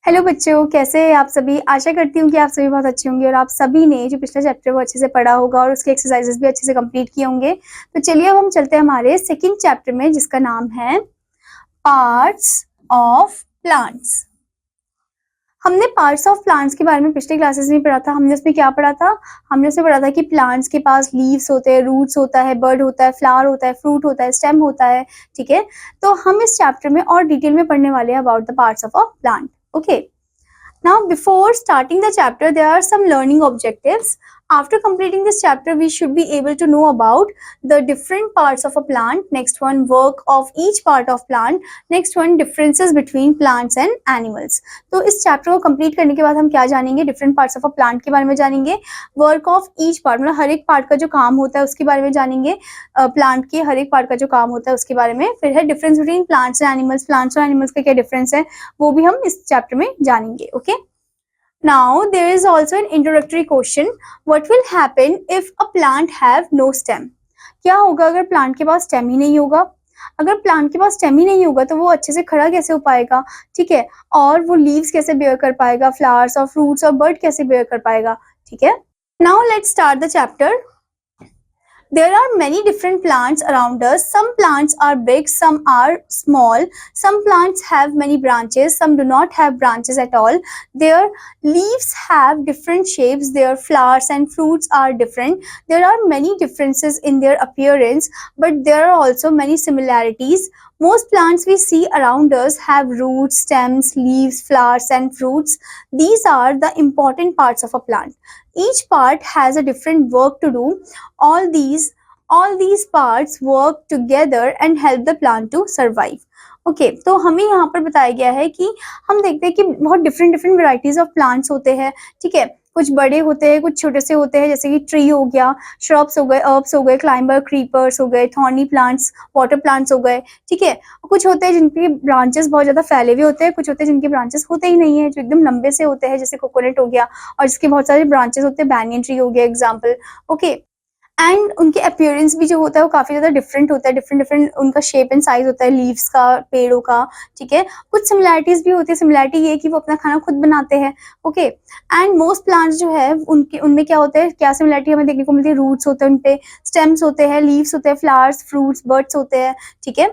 Hello बच्चों, कैसे हैं आप सभी। आशा करती हूँ कि आप सभी बहुत अच्छे होंगे और आप सभी ने जो पिछला चैप्टर वो अच्छे से पढ़ा होगा और उसके एक्सरसाइजेस भी अच्छे से कंप्लीट किए होंगे। तो चलिए अब हम चलते हैं हमारे सेकंड चैप्टर में, जिसका नाम है पार्ट्स ऑफ प्लांट्स। हमने पार्ट्स ऑफ प्लांट्स के बारे में पिछले क्लासेस में पढ़ा था। हमने उसमें क्या पढ़ा था? हमने उसमें पढ़ा था कि प्लांट्स के पास लीव्स होते हैं, रूट्स होता है, बड होता है, फ्लावर होता है, फ्रूट होता है, स्टेम होता है। ठीक है, तो हम इस चैप्टर में और डिटेल में पढ़ने वाले हैं about the parts of a plant. Okay, now before starting the chapter there are some learning objectives. After completing this chapter we should be able to know about the different parts of a plant. Next one, work of each part of plant. Next one, differences between plants and animals. तो इस chapter को complete करने के बाद हम क्या जानेंगे? Different parts of a plant के बारे में जानेंगे। वर्क ऑफ ईच पार्ट, मतलब हर एक पार्ट का जो काम होता है उसके बारे में जानेंगे। प्लांट के हर एक पार्ट का जो काम होता है उसके बारे में। फिर है difference between plants and animals, plants और एनिमल्स का क्या डिफरेंस है वो भी हम इस चैप्टर में जानेंगे। Okay, now there is also an introductory question. What will happen if a plant have no stem? क्या होगा अगर प्लांट के पास स्टेम ही नहीं होगा? अगर प्लांट के पास स्टेम ही नहीं होगा तो वो अच्छे से खड़ा कैसे हो पाएगा? ठीक है, और वो लीव्स कैसे बेयर कर पाएगा, फ्लावर्स और फ्रूट्स और बर्ड कैसे बेयर कर पाएगा? ठीक है, now let's start the chapter. There are many different plants around us. Some plants are big, some are small. Some plants have many branches, some do not have branches at all. Their leaves have different shapes, their flowers and fruits are different. There are many differences in their appearance, but there are also many similarities. Most plants we see around us have roots, stems, leaves, flowers and fruits. These are the important parts of a plant. Each part has a different work to do. All these parts work together and help the plant to survive. Okay, तो हमें यहाँ पर बताया गया है कि हम देखते हैं कि बहुत डिफरेंट वैरायटीज ऑफ प्लांट्स होते हैं। ठीक है, कुछ बड़े होते हैं, कुछ छोटे से होते हैं, जैसे कि ट्री हो गया, श्रब्स हो गए, अर्ब्स हो गए, क्लाइंबर, क्रीपर्स हो गए, थॉर्नी प्लांट्स, वाटर प्लांट्स हो गए। ठीक है, कुछ होते हैं जिनके ब्रांचेस बहुत ज्यादा फैले हुए होते हैं, कुछ होते हैं जिनके ब्रांचेस होते ही नहीं है, जो एकदम लंबे से होते हैं, जैसे कोकोनट हो गया, और जिसके बहुत सारे ब्रांचेस होते हैं, बैनियन ट्री हो गया एग्जाम्पल। ओके, एंड उनके अपीयरेंस भी जो होता है वो काफी ज्यादा डिफरेंट होता है, डिफरेंट उनका शेप एंड साइज होता है लीव्स का, पेड़ों का। ठीक है, कुछ सिमिलैरिटीज भी होती है। सिमिलैरिटी ये है कि वो अपना खाना खुद बनाते हैं। ओके, एंड मोस्ट प्लांट्स जो है उनमें क्या होता है, क्या सिमिलैरिटी हमें देखने को मिलती है? रूट्स होते हैं उनपे, स्टेम्स होते हैं, लीव्स होते हैं, फ्लावर्स, फ्रूट्स, बर्ड्स होते हैं। ठीक है,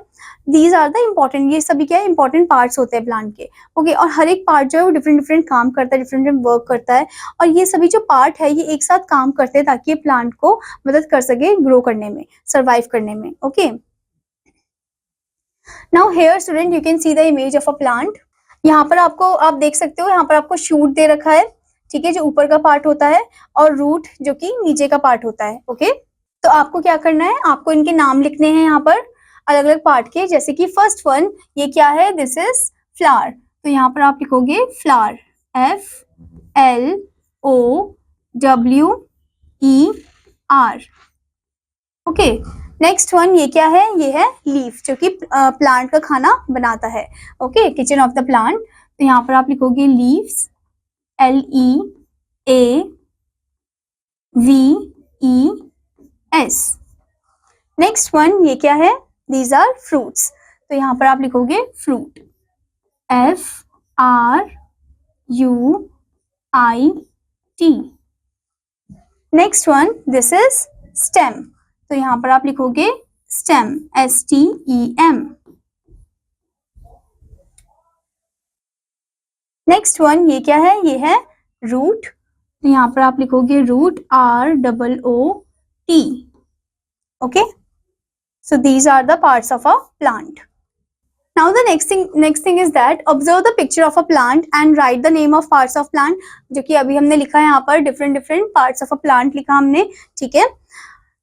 दीज आर द इम्पोर्टेंट, ये सभी क्या है, इंपॉर्टेंट पार्ट्स होते हैं प्लांट के। ओके, और हर एक पार्ट जो है वो डिफरेंट काम करता है, डिफरेंट वर्क करता है, और ये सभी जो पार्ट है ये एक साथ काम करते हैं ताकि ये प्लांट को मदद कर सके ग्रो करने में, सरवाइव करने में। Okay, now here student you can see the image of a plant. यहाँ पर आपको, आप देख सकते हो, यहाँ पर आपको शूट दे रखा है। ठीक है, जो ऊपर का पार्ट होता है, और रूट जो कि नीचे का पार्ट होता है। ओके, तो आपको क्या करना है, आपको इनके नाम लिखने हैं यहाँ पर अलग अलग पार्ट के। जैसे कि फर्स्ट वन, ये क्या है? दिस इज फ्लावर, तो यहाँ पर आप लिखोगे flower, FLOWER। Okay, next one ये क्या है? ये है लीफ, जो कि प्लांट का खाना बनाता है। Okay, kitchen of the plant, तो यहाँ पर आप लिखोगे लीव्स, LEAVES। नेक्स्ट वन ये क्या है? दीज आर फ्रूट्स, तो यहाँ पर आप लिखोगे fruit, FRUIT। Next one, this is stem, तो यहाँ पर आप लिखोगे स्टेम, STEM। नेक्स्ट वन ये क्या है? ये है रूट, तो यहाँ पर आप लिखोगे root, ROOT। Okay, so these are the parts of a plant. Now the next thing is that observe the picture of a plant and write the name of parts of plant, जो कि अभी हमने लिखा है यहाँ पर different parts of a plant लिखा हमने। ठीक है,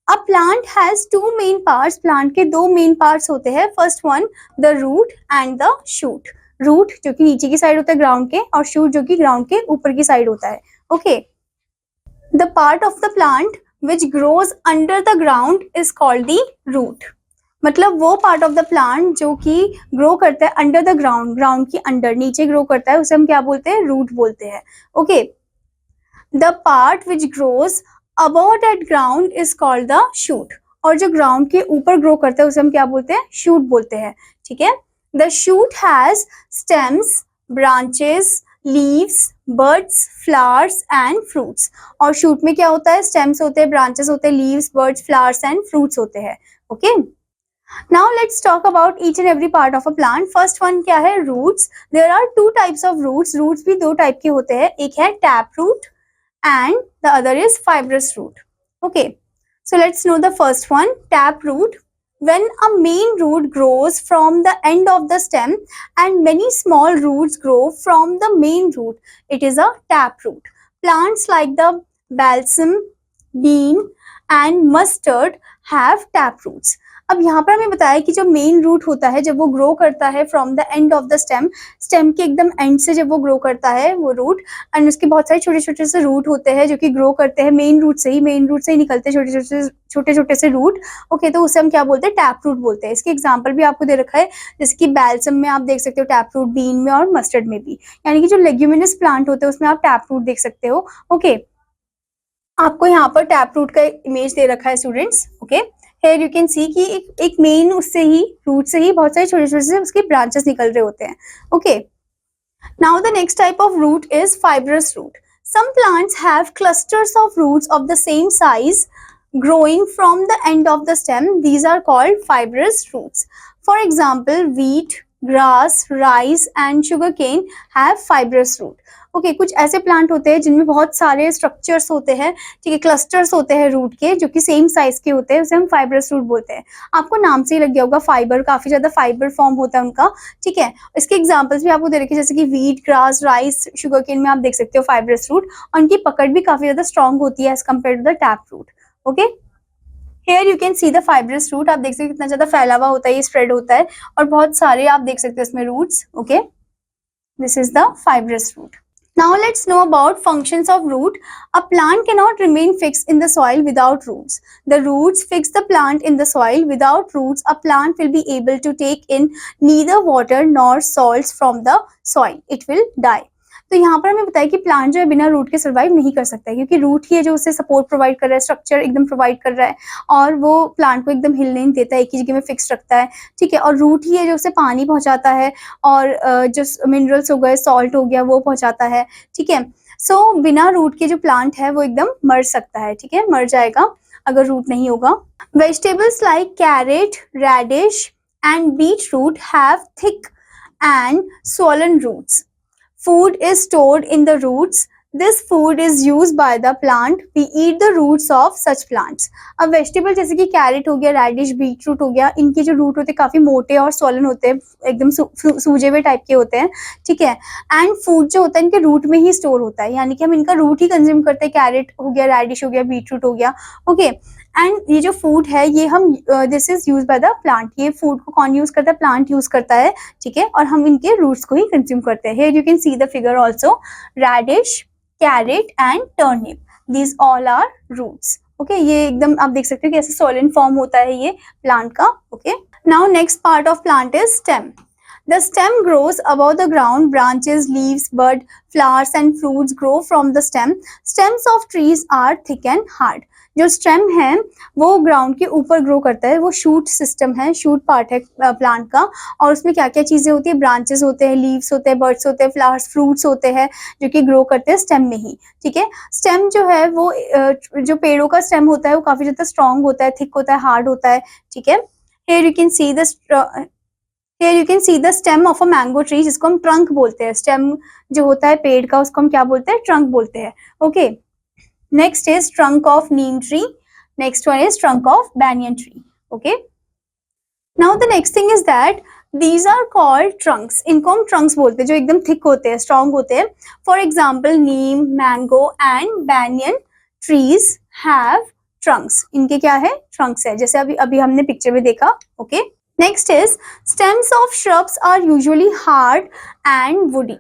A plant has two main parts. Plant के दो मेन पार्ट्स होते हैं। First one, the root and the shoot. Root जो कि नीचे की साइड होता है ग्राउंड के, और शूट जो कि ग्राउंड के ऊपर की साइड होता है। Okay, the part of the plant which grows under the ground is called the root. मतलब वो पार्ट ऑफ द प्लांट जो कि ग्रो करता है अंडर द ग्राउंड, ग्राउंड की अंडर, नीचे ग्रो करता है, उसे हम क्या बोलते हैं? रूट बोलते हैं। Okay, the part which grows above that ground is called the shoot. और जो ग्राउंड के ऊपर ग्रो करता है उसे हम क्या बोलते हैं? शूट बोलते हैं। ठीक है, the shoot has stems, branches, leaves, birds, flowers and fruits. और शूट में क्या होता है, स्टेम्स होते हैं, ब्रांचेस होते हैं, leaves, birds, flowers and fruits होते हैं। Okay, now let's talk about each and every part of a plant. First one क्या है, roots. There are two types of roots. Roots भी दो टाइप के होते हैं, एक है tap root and the other is fibrous root. Okay, so let's know the first one, tap root. When a main root grows from the end of the stem and many small roots grow from the main root, it is a tap root. Plants like the balsam, bean and mustard have tap roots. अब यहाँ पर हमें बताया कि जो main root होता है जब वो ग्रो करता है from the end of the stem, stem के एकदम एंड से जब वो ग्रो करता है वो रूट, एंड उसके बहुत सारे छोटे छोटे से रूट होते हैं जो कि ग्रो करते हैं मेन रूट से ही निकलते हैं छोटे छोटे से रूट। ओके, तो उसे हम क्या बोलते हैं, टैप रूट बोलते हैं। इसके एग्जाम्पल भी आपको दे रखा है, जैसे कि बैल्सम में आप देख सकते हो टैप रूट, बीन में और मस्टर्ड में भी, यानी कि जो लेग्यूमिनस प्लांट होते हैं उसमें आप टैप रूट देख सकते हो। ओके, आपको यहाँ पर टैप रूट का इमेज दे रखा है students. Okay, here you can see कि एक मेन उससे ही रूट से ही बहुत सारे छोटे छोटे से उसके ब्रांचेस निकल रहे होते हैं। Okay, now the next type of root is fibrous root. Some plants have clusters of roots of the same size growing from the end of the stem. These are called fibrous roots. For example, wheat, grass, rice and sugarcane have fibrous root. Okay, कुछ ऐसे plant होते हैं जिनमें बहुत सारे structures होते हैं, ठीक है, क्लस्टर्स होते हैं रूट के जो कि सेम साइज के होते हैं, उसे हम फाइब्रस रूट बोलते हैं। आपको नाम से ही लग गया होगा, फाइबर, काफी ज्यादा फाइबर फॉर्म होता है उनका, ठीक है। इसके एग्जांपल्स भी आपको दे रखे, जैसे कि वीट, ग्रास, राइस, शुगरकेन में आप देख सकते हो फाइब्रस रूट, और उनकी पकड़ भी काफी ज्यादा स्ट्रॉन्ग होती है as compared to the tap root. Okay, here you can see the fibrous root. आप देख सकते हो कितना ज्यादा फैला हुआ होता है, ये स्प्रेड होता है, और बहुत सारे आप देख सकते हो इसमें roots. Okay, this is the fibrous root. Now let's know about functions of root. A plant cannot remain fixed in the soil without roots. The roots fix the plant in the soil. Without roots, a plant will be able to take in neither water nor salts from the soil. It will die. तो यहाँ पर हमें बताया कि plant जो है बिना root के सर्वाइव नहीं कर सकता है, क्योंकि रूट ही है जो उसे सपोर्ट प्रोवाइड कर रहा है, स्ट्रक्चर एकदम प्रोवाइड कर रहा है, और वो प्लांट को एकदम हिलने नहीं देता है, एक ही जगह में फिक्स रखता है, ठीक है। और रूट ही है जो उसे पानी पहुंचाता है, और जो मिनरल्स हो गए, सॉल्ट हो गया, वो पहुंचाता है, ठीक है। सो बिना रूट के जो प्लांट है वो एकदम मर सकता है, ठीक है, मर जाएगा अगर रूट नहीं होगा। Vegetables like carrot, radish and beetroot have thick and swollen roots. Food is stored in the roots. This food is used by the plant. We eat the roots of such plants. अब vegetable जैसे कि carat हो गया, reddish, beet root हो गया, इनके जो root होते हैं काफी मोटे और स्वॉलन होते हैं, एकदम सूजे हुए टाइप के होते हैं, ठीक है। एंड फूड जो होता है इनके रूट में ही स्टोर होता है, यानी कि हम इनका रूट ही कंज्यूम करते हैं, कैरेट हो गया, रेडिश हो गया, बीट रूट हो गया। ओके, एंड ये जो फूड है ये हम this is use by the plant. ये फूड को कौन यूज करता है, प्लांट यूज करता है, ठीक है, और हम इनके रूट्स को ही कंज्यूम करते हैं। Here you can see the figure also, radish, carrot and turnip, these all are roots. Okay, ये एकदम आप देख सकते हो कि ऐसे सॉलिड फॉर्म होता है ये प्लांट का। Okay, now next part of plant is stem. The stem grows above the ground. Branches, leaves, bud, flowers and fruits grow from the stem. Stems of trees are thick and hard. जो stem है वो ground के ऊपर grow करता है, वो shoot system है, shoot part है प्लांट का, और उसमें क्या क्या चीजें होती है, ब्रांचेस होते हैं, लीव्स होते हैं, बर्ड्स होते हैं, फ्लावर्स, फ्रूट्स होते हैं जो कि ग्रो करते हैं स्टेम में ही, ठीक है। स्टेम जो है वो जो पेड़ों का स्टेम होता है वो काफी ज्यादा स्ट्रॉन्ग होता है, थिक होता है, हार्ड होता है, ठीक है। Here you can see the stem of a mango tree, जिसको हम ट्रंक बोलते हैं। स्टेम जो होता है पेड़ का उसको हम क्या बोलते हैं, ट्रंक बोलते हैं। Okay, next is trunk of Neem tree, next one is trunk of banyan tree. Okay, now the next thing is that these are called trunks. इनको हम ट्रंक्स बोलते हैं जो एकदम थिक होते हैं, स्ट्रॉन्ग होते हैं। For example, Neem, mango and banyan trees have trunks. इनके क्या है, ट्रंक्स है, जैसे अभी हमने पिक्चर में देखा। Okay, next is stems of shrubs are usually hard and woody,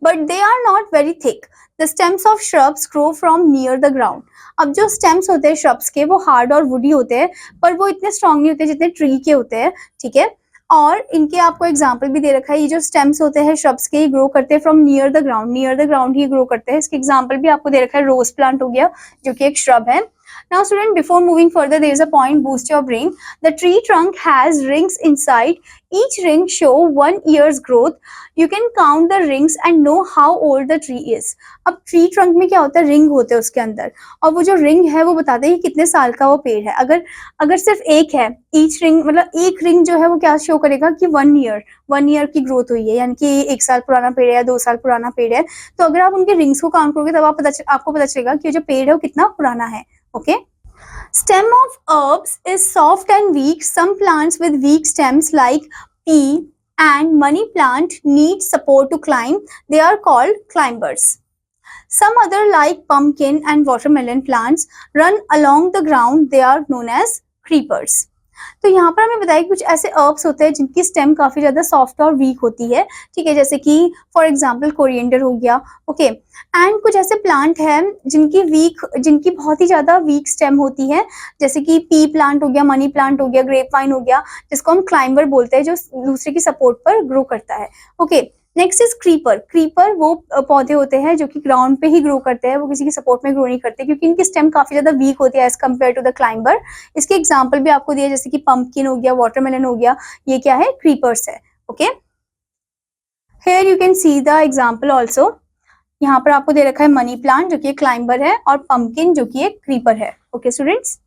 but they are not very thick. The stems of shrubs grow from near the ground. अब जो stems होते हैं shrubs के वो hard और woody होते हैं, पर वो इतने strong नहीं होते जितने tree के होते हैं, ठीक है। और इनके आपको एग्जाम्पल भी दे रखा है, ये जो स्टेम्स होते हैं shrubs के, ग्रो करते हैं from near the ground, near the ground he grow करते हैं। इसके एग्जाम्पल भी आपको दे रखा है, रोज प्लांट हो गया जो कि एक shrub है। Now student, before moving further, there is a point, boost your brain. The tree trunk has rings inside. Each ring show 1 year's growth. You can count the rings and know how old the tree is. अब tree trunk में क्या होता है, ring होते हैं उसके अंदर, और वो जो रिंग है वो बताते हैं कि कितने साल का वो पेड़ है. अगर अगर सिर्फ एक है, ईच रिंग मतलब एक रिंग जो है वो क्या शो करेगा कि 1 ईयर की ग्रोथ हुई है, यानी कि 1 साल पुराना पेड़ है या 2 साल पुराना पेड़ है. तो अगर आप उनके रिंग्स को काउंट करोगे तब आपको पता चलेगा कि जो पेड़ है वो कितना पुराना है. Okay. Stem of herbs is soft and weak. Some plants with weak stems like pea and money plant need support to climb. They are called climbers. Some other like pumpkin and watermelon plants run along the ground. They are known as creepers. तो यहाँ पर हमें बताया कि कुछ ऐसे अर्ब्स होते हैं जिनकी स्टेम काफी ज्यादा सॉफ्ट और वीक होती है, ठीक है, जैसे कि फॉर एग्जांपल कोरिएंडर हो गया. ओके. एंड कुछ ऐसे प्लांट हैं जिनकी बहुत ही ज्यादा वीक स्टेम होती है, जैसे कि पी प्लांट हो गया, मनी प्लांट हो गया, ग्रेप वाइन हो गया, जिसको हम क्लाइंबर बोलते हैं, जो दूसरे की सपोर्ट पर ग्रो करता है. Okay. Next is creeper. Creeper वो पौधे होते हैं जो कि ग्राउंड पे ही ग्रो करते हैं, वो किसी की सपोर्ट में ग्रो नहीं करते, क्योंकि इनकी स्टेम काफी ज्यादा वीक होती है as compared to the climber. इसके एग्जांपल भी आपको दिया, जैसे कि पंपकिन हो गया, वाटरमेलन हो गया, ये क्या है, क्रीपर्स है. Okay. Here you can see the example also. यहाँ पर आपको दे रखा है मनी प्लांट जो कि एक क्लाइंबर है, और पंपकिन जो कि एक क्रीपर है. Okay students,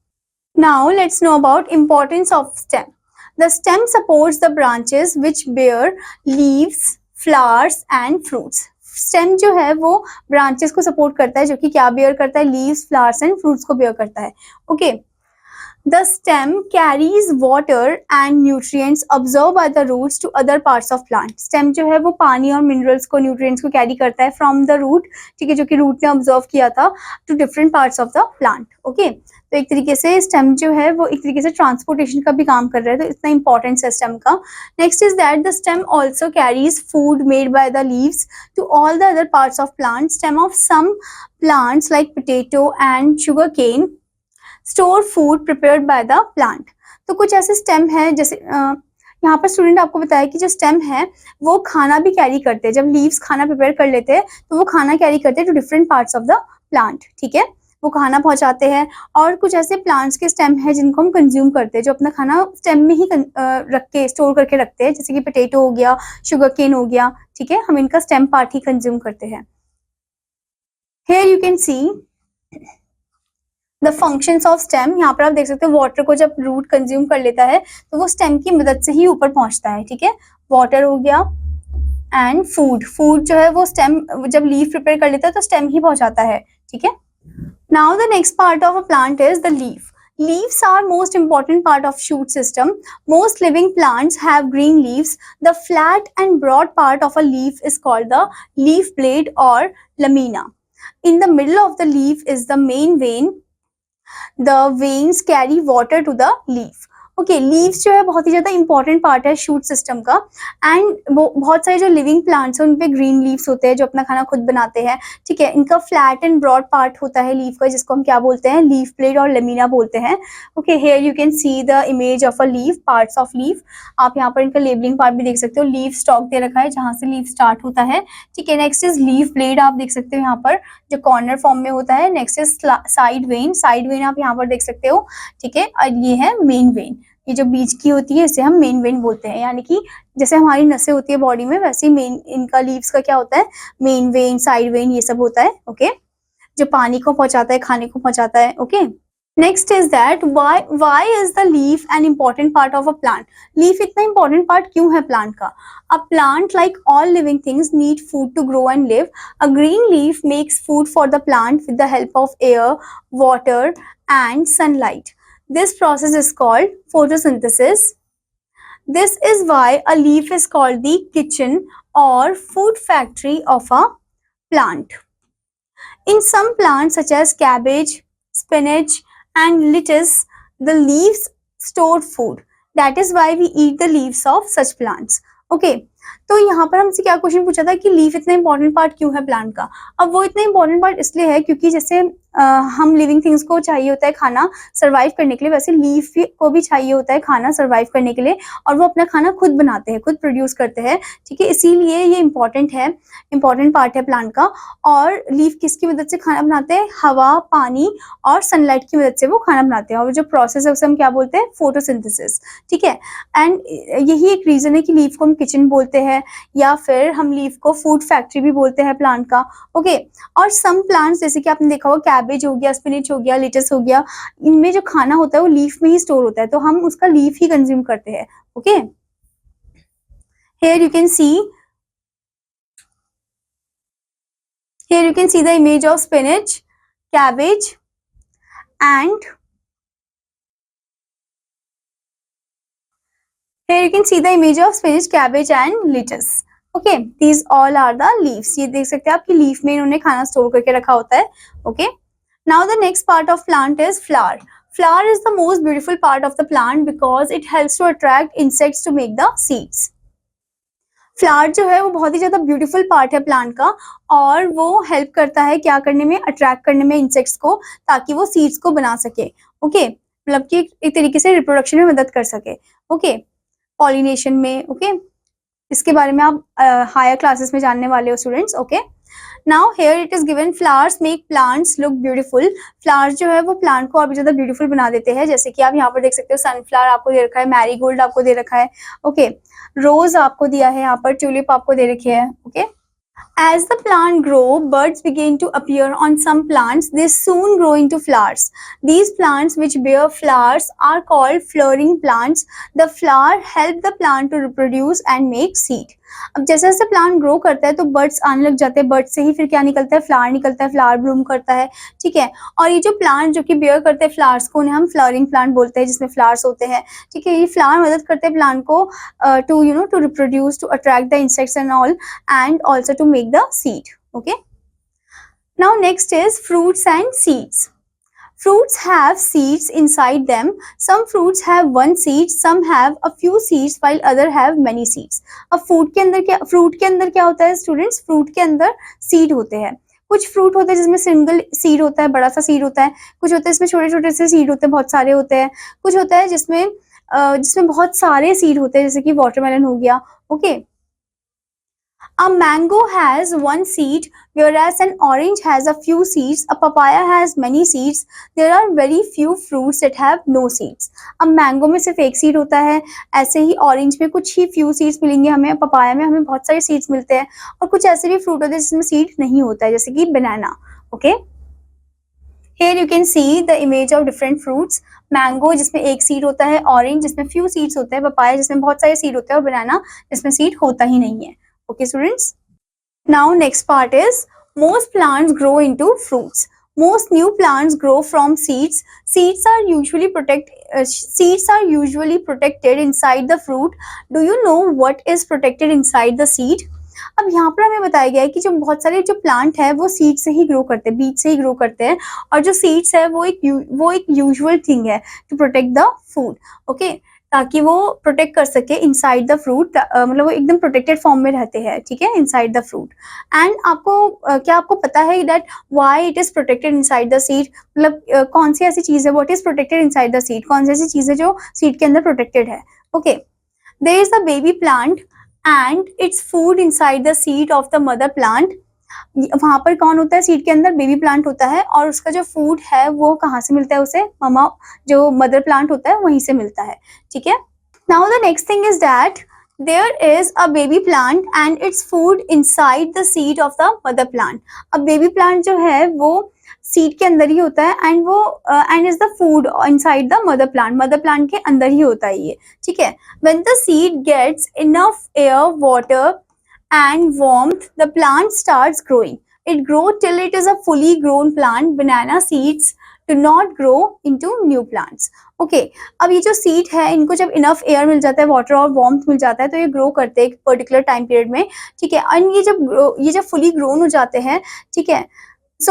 now let's know about importance of stem. The stem supports the branches which bear leaves, flowers and fruits. Stem जो है वो ब्रांचेस को सपोर्ट करता है, जो कि क्या बेयर करता है, लीव्स, फ्लावर्स एंड फ्रूट्स को बेयर करता है. Okay. The stem carries water and nutrients absorbed by the roots to other parts of plant. Stem जो है वो पानी और मिनरल्स को, न्यूट्रिएंट्स को कैरी करता है from the root, ठीक है, जो कि रूट ने ऑब्जर्व किया था, to different parts of the plant. Okay. तो एक तरीके से स्टेम जो है वो एक तरीके से ट्रांसपोर्टेशन का भी काम कर रहा है, तो इतना इंपॉर्टेंस है स्टेम का. Next is that the stem also carries food made by the leaves to all the other parts of plant. Stem of some plants like potato and sugarcane store food prepared by the plant. तो कुछ ऐसे stem है, जैसे यहाँ पर student आपको बताया कि जो स्टेम है वो खाना भी कैरी करते हैं. जब लीव्स खाना प्रिपेयर कर लेते हैं तो वो खाना कैरी करते हैं to different parts of the plant, ठीक है, वो खाना पहुंचाते हैं. और कुछ ऐसे प्लांट्स के स्टेम है जिनको हम कंज्यूम करते हैं, जो अपना खाना स्टेम में ही रख के स्टोर करके रखते हैं, जैसे कि पोटैटो हो गया, शुगर केन हो गया, ठीक है, हम इनका स्टेम पार्ट ही कंज्यूम करते हैं. Here you can see the functions of stem. यहाँ पर आप देख सकते हो वाटर को जब रूट कंज्यूम कर लेता है तो वो स्टेम की मदद से ही ऊपर पहुंचता है, ठीक है. वाटर हो गया एंड फूड जो है वो स्टेम जब लीफ प्रिपेयर कर लेता है तो स्टेम ही पहुंचाता है, ठीक है. Now the next part of a plant is the leaf. Leaves are most important part of shoot system. Most living plants have green leaves. The flat and broad part of a leaf is called the leaf blade or lamina. In the middle of the leaf is the main vein. The veins carry water to the leaf. Okay. Leaves जो है बहुत ही ज्यादा important part है shoot system का. And वो बहुत सारे जो लिविंग प्लांट्स हैं उनपे ग्रीन लीव्स होते हैं जो अपना खाना खुद बनाते हैं, ठीक है. इनका फ्लैट एंड ब्रॉड पार्ट होता है लीफ का, जिसको हम क्या बोलते हैं, लीफ ब्लेड और लेमिना बोलते हैं. Okay. Here you can see the image of a leaf, parts of leaf. आप यहाँ पर इनका लेबलिंग पार्ट भी देख सकते हो. लीफ स्टॉक दे रखा है जहां से लीफ स्टार्ट होता है, ठीक है. नेक्स्ट इज लीफ ब्लेड, आप देख सकते हो यहाँ पर जो कॉर्नर फॉर्म में होता है. Next is side when. Side when आप यहाँ पर देख सकते हो, ठीक है. और ये है मेन वेन. ये जो बीच की होती है इसे हम मेन वेन बोलते हैं, यानी कि जैसे हमारी नसें होती है बॉडी में, वैसे ही मेन इनका लीव्स का क्या होता है, मेन वेन, साइड वेन, ये सब होता है. ओके. जो पानी को पहुंचाता है, खाने को पहुंचाता है. Okay. Next is that why is the leaf an important part of a plant. Leaf इतना इंपॉर्टेंट पार्ट क्यों है प्लांट का. A plant like all living things need food to grow and live. A green leaf makes food for the plant with the help of air, water and sunlight. This process is called photosynthesis. This is why a leaf is called the kitchen or food factory of a plant. In some plants such as cabbage, spinach and lettuce, the leaves store food. That is why we eat the leaves of such plants. Okay. तो यहाँ पर हमसे क्या question पूछा था कि leaf इतना important part क्यों है प्लांट का। अब वो इतना इंपॉर्टेंट पार्ट इसलिए है क्योंकि जैसे हम लिविंग थिंग्स को चाहिए होता है खाना सर्वाइव करने के लिए, वैसे लीफ को भी चाहिए होता है खाना सर्वाइव करने के लिए, और वो अपना खाना खुद बनाते हैं, खुद प्रोड्यूस करते हैं, ठीक है। इसीलिए ये इंपॉर्टेंट है, इंपॉर्टेंट पार्ट है प्लांट का। और लीफ किसकी मदद से खाना बनाते हैं? हवा, पानी और सनलाइट की मदद से वो खाना बनाते हैं, और जो प्रोसेस है उसे हम क्या बोलते हैं? फोटोसिंथेसिस, ठीक है। एंड यही एक रीजन है कि लीफ को हम किचन बोलते हैं, या फिर हम लीफ को फूड फैक्ट्री भी बोलते हैं प्लांट का, ओके। और सम प्लांट्स जैसे कि आपने देखा होगा कैबेज हो गया, स्पिनच हो गया, लेटस हो गया, इनमें जो खाना होता है वो लीफ में ही स्टोर होता है, तो हम उसका लीफ ही कंज्यूम करते हैं, okay. Here you can see the image of spinach, cabbage and here you can see the image of spinach, cabbage and lettuce. Okay, these all are the leaves. ये देख सकते हैं आपकी लीफ में इन्होंने खाना स्टोर करके रखा होता है, okay. Now the next part of plant is flower. Flower is the most beautiful part of the plant because it helps to attract insects to make the seeds. Flower जो है वो बहुत ही ज्यादा ब्यूटीफुल पार्ट है plant का, और वो help करता है क्या करने में? अट्रैक्ट करने में इंसेक्ट्स को, ताकि वो सीड्स को बना सके, ओके। मतलब कि एक तरीके से रिप्रोडक्शन में मदद कर सके, ओके, पॉलिनेशन में, ओके। इसके बारे में आप हायर क्लासेस में जानने वाले हो students, okay. Now here it is given flowers make plants look beautiful. Flowers जो है वो प्लांट को और भी ज्यादा ब्यूटीफुल बना देते हैं, जैसे कि आप यहाँ पर देख सकते हो सनफ्लावर आपको दे रखा है, मैरीगोल्ड आपको दे रखा है, ओके, रोज आपको दिया है, यहाँ पर ट्यूलिप आपको दे रखी है, okay. As the plant grow, buds begin to appear on some plants. They soon grow into flowers. These plants which bear flowers are called flowering plants. The flower help the plant to reproduce and make seed. अब जैसे जैसे plant grow करता है तो birds आने लग जाते हैं, बर्ड से ही फिर क्या निकलता है? फ्लावर निकलता है, फ्लावर ब्लूम करता है, ठीक है। और ये जो प्लांट जो कि बेयर करते हैं फ्लावर्स को, उन्हें हम फ्लावरिंग प्लांट बोलते हैं, जिसमें फ्लावर्स होते हैं, ठीक है। ये फ्लावर मदद करते हैं प्लांट को to reproduce, to attract the insects and all, and also to make the seed, okay. Now next is fruits and seeds. Fruits have seeds inside them. Some fruits have one seed, some have a few seeds, while other have many seeds. अब fruit के अंदर क्या होता है students? Fruit के अंदर seed होते हैं। कुछ फ्रूट होते हैं जिसमें सिंगल सीड होता है, बड़ा सा सीड होता है, कुछ होते हैं इसमें छोटे छोटे से सीड होते हैं, बहुत सारे होते हैं, कुछ होता है जिसमें बहुत सारे सीड होते हैं, जैसे कि वाटरमेलन हो गया, okay. A mango has one seed, whereas an orange has a few seeds. A papaya has many seeds. There are very few fruits that have no seeds. अब मैंगो में सिर्फ एक सीड होता है, ऐसे ही ऑरेंज में कुछ ही फ्यू सीड्स मिलेंगे हमें, पपाया में हमें बहुत सारे सीड्स मिलते हैं, और कुछ ऐसे भी फ्रूट होते हैं जिसमें सीड नहीं होता है, जैसे कि banana, okay. Here you can see the image of different fruits. Mango जिसमें एक सीड होता है, ऑरेंज जिसमें फ्यू सीड्स होते हैं, पपाया जिसमें बहुत सारे सीड होते हैं, और बनाना जिसमें सीड होता ही नहीं है, okay students. Now next part is most plants grow into fruits. Most new plants grow from seeds. Seeds are usually protected inside the fruit. Do you know what is protected inside the seed? अब यहाँ पर हमें बताया गया है कि जो बहुत सारे जो प्लांट है वो सीड से ही ग्रो करते हैं, बीज से ही ग्रो करते हैं, और जो सीड्स है वो एक यूजुअल थिंग है to protect the food, okay, ताकि वो प्रोटेक्ट कर सके इनसाइड द फ्रूट, मतलब वो एकदम प्रोटेक्टेड फॉर्म में रहते हैं, ठीक है, इनसाइड द फ्रूट। एंड क्या आपको पता है that why it is protected inside the seed? मतलब कौन सी ऐसी चीज है what is protected inside the seed? कौन सी ऐसी चीज है जो सीड के अंदर प्रोटेक्टेड है? Okay, there is the baby plant and its food inside the seed of the mother plant. वहां पर कौन होता है? सीड के अंदर बेबी प्लांट होता है, और उसका जो फूड है वो कहाँ से मिलता है? उसे ममा जो मदर प्लांट होता है वहीं से मिलता है, ठीक है। Now the next thing is that there is a baby plant and its food inside the seed of the mother plant. अब बेबी प्लांट जो है वो सीड के अंदर ही होता है, and is the food inside the mother plant के अंदर ही होता है ये, ठीक है। When the seed gets enough air, water and warmth, the plant starts growing. It grows till it is a fully grown plant. Banana seeds do not grow into new plants. Okay, अब ये जो seed है इनको जब enough air मिल जाता है, water और warmth मिल जाता है, तो ये ग्रो करते हैं एक पर्टिकुलर टाइम पीरियड में, ठीक है। एंड ये जब फुली ग्रोन हो जाते हैं, ठीक है,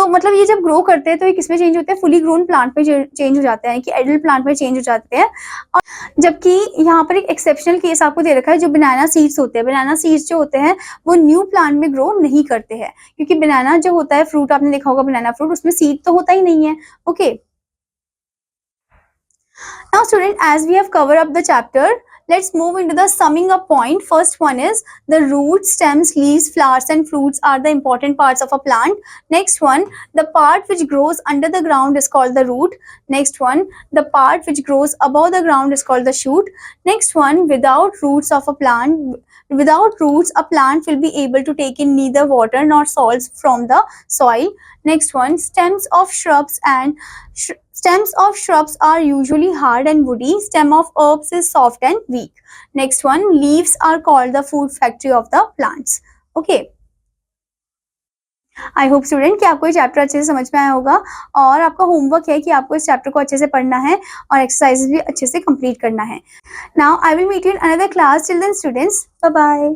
मतलब ये जब ग्रो करते हैं तो ये किसमें चेंज होते हैं, फुली ग्रोन प्लांट में चेंज हो जाते हैं, कि एडल्ट प्लांट में चेंज हो जाते हैं। और जबकि यहाँ पर एक एक्सेप्शनल केस आपको दे रखा है, जो बनाना सीड्स होते हैं, बनाना सीड्स जो होते हैं वो न्यू प्लांट में ग्रो नहीं करते हैं, क्योंकि बनाना जो होता है फ्रूट, आपने देखा होगा बनाना फ्रूट, उसमें सीड तो होता ही नहीं है। Okay, now student, as we have covered up the chapter, let's move into the summing up point. First one is the roots, stems, leaves, flowers and fruits are the important parts of a plant. Next one, the part which grows under the ground is called the root. Next one, the part which grows above the ground is called the shoot. Next one, without roots, a plant will be able to take in neither water nor salts from the soil. Next one, stems of shrubs are usually hard and woody. Stem of herbs is soft and weak. Next one, leaves are called the food factory of the plants. Okay. I hope student कि आपको ये chapter अच्छे से समझ में आया होगा, और आपका होमवर्क है कि आपको इस चैप्टर को अच्छे से पढ़ना है और एक्सरसाइजेस भी अच्छे से कंप्लीट करना है। Now I will meet you in another class. Till then students, bye bye.